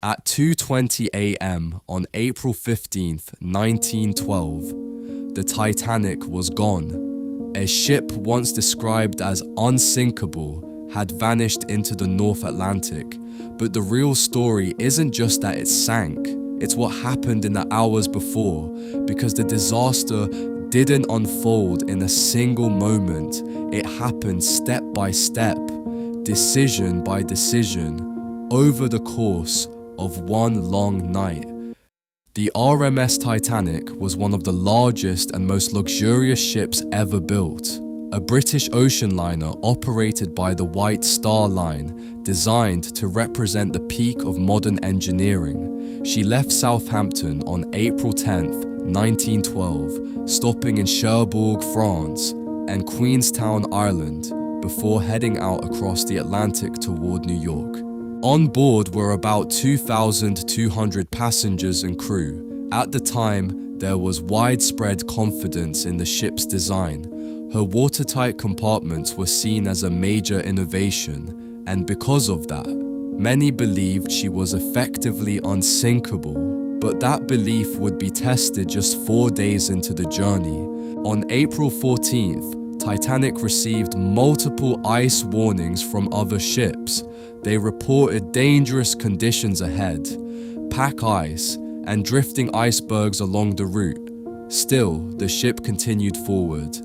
At 2:20 a.m. on April 15th, 1912, the Titanic was gone. A ship once described as unsinkable had vanished into the North Atlantic, but the real story isn't just that it sank, it's what happened in the hours before, because the disaster didn't unfold in a single moment. It happened step by step, decision by decision, over the course of one long night. The RMS Titanic was one of the largest and most luxurious ships ever built, a British ocean liner operated by the White Star Line, designed to represent the peak of modern engineering. She left Southampton on April 10th, 1912, stopping in Cherbourg, France, and Queenstown, Ireland, before heading out across the Atlantic toward New York. On board were about 2,200 passengers and crew. At the time, there was widespread confidence in the ship's design. Her watertight compartments were seen as a major innovation, and because of that, many believed she was effectively unsinkable. But that belief would be tested just 4 days into the journey. On April 14th, Titanic received multiple ice warnings from other ships. They reported dangerous conditions ahead, pack ice, and drifting icebergs along the route. Still, the ship continued forward.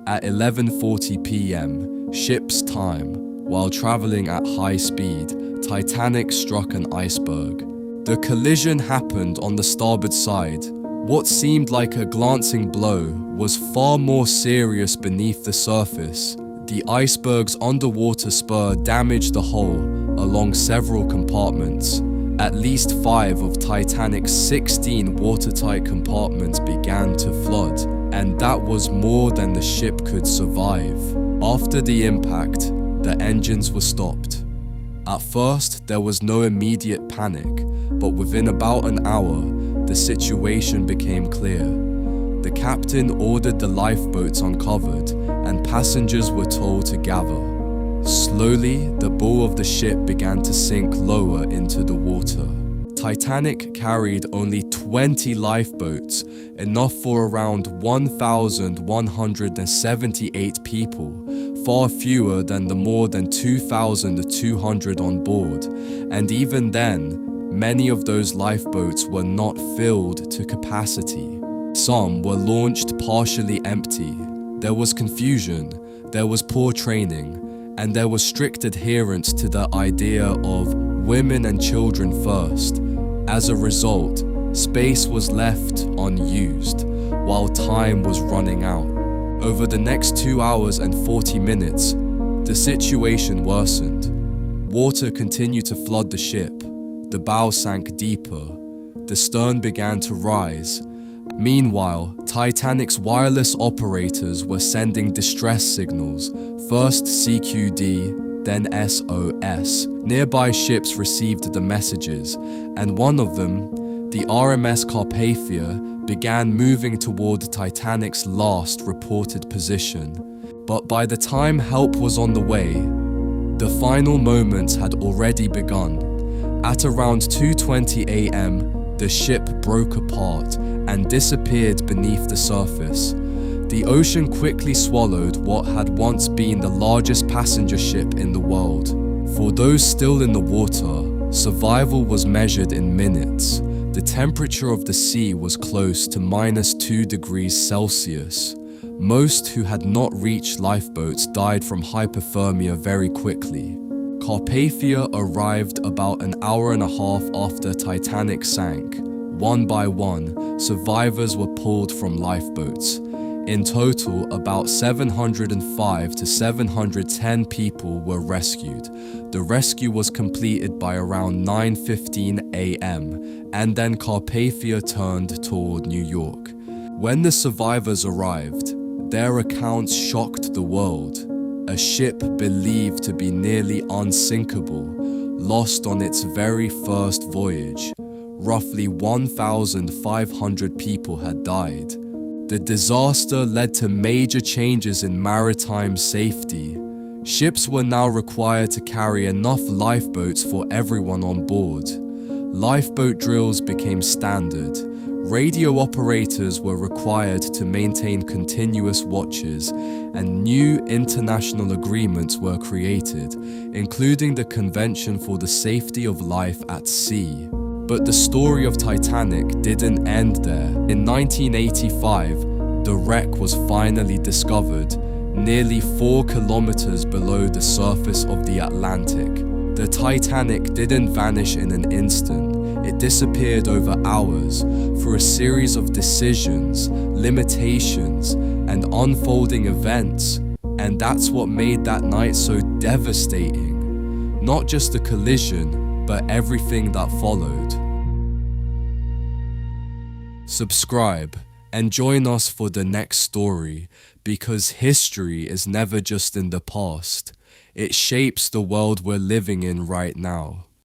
At 11:40 p.m. ship's time, while traveling at high speed, Titanic struck an iceberg. The collision happened on the starboard side. What seemed like a glancing blow was far more serious beneath the surface. The iceberg's underwater spur damaged the hull along several compartments. At least 5 of Titanic's 16 watertight compartments began to flood, and that was more than the ship could survive. After the impact, the engines were stopped. At first, there was no immediate panic, but within about an hour, the situation became clear. The captain ordered the lifeboats uncovered, and passengers were told to gather. Slowly, the bow of the ship began to sink lower into the water. Titanic carried only 20 lifeboats, enough for around 1,178 people, far fewer than the more than 2,200 on board, and even then, many of those lifeboats were not filled to capacity. Some were launched partially empty. There was confusion, there was poor training, and there was strict adherence to the idea of women and children first. As a result, space was left unused, while time was running out. Over the next 2 hours and 40 minutes, the situation worsened. Water continued to flood the ship. The bow sank deeper. The stern began to rise. Meanwhile, Titanic's wireless operators were sending distress signals, first CQD, then SOS. Nearby ships received the messages, and one of them, the RMS Carpathia, began moving toward Titanic's last reported position. But by the time help was on the way, the final moments had already begun. At around 2:20 a.m., the ship broke apart and disappeared beneath the surface. The ocean quickly swallowed what had once been the largest passenger ship in the world. For those still in the water, survival was measured in minutes. The temperature of the sea was close to -2 degrees Celsius. Most who had not reached lifeboats died from hypothermia very quickly. Carpathia arrived about an hour and a half after Titanic sank. One by one, survivors were pulled from lifeboats. In total, about 705 to 710 people were rescued. The rescue was completed by around 9:15 a.m., and then Carpathia turned toward New York. When the survivors arrived, their accounts shocked the world. A ship believed to be nearly unsinkable, lost on its very first voyage. Roughly 1,500 people had died. The disaster led to major changes in maritime safety. Ships were now required to carry enough lifeboats for everyone on board. lifeboat drills became standard. Radio operators were required to maintain continuous watches, and new international agreements were created, including the Convention for the Safety of Life at Sea. But the story of Titanic didn't end there. In 1985, the wreck was finally discovered, nearly 4 kilometers below the surface of the Atlantic. The Titanic didn't vanish in an instant. It disappeared over hours through a series of decisions, limitations, and unfolding events. And that's what made that night so devastating. Not just the collision, but everything that followed. Subscribe and join us for the next story, because history is never just in the past. It shapes the world we're living in right now.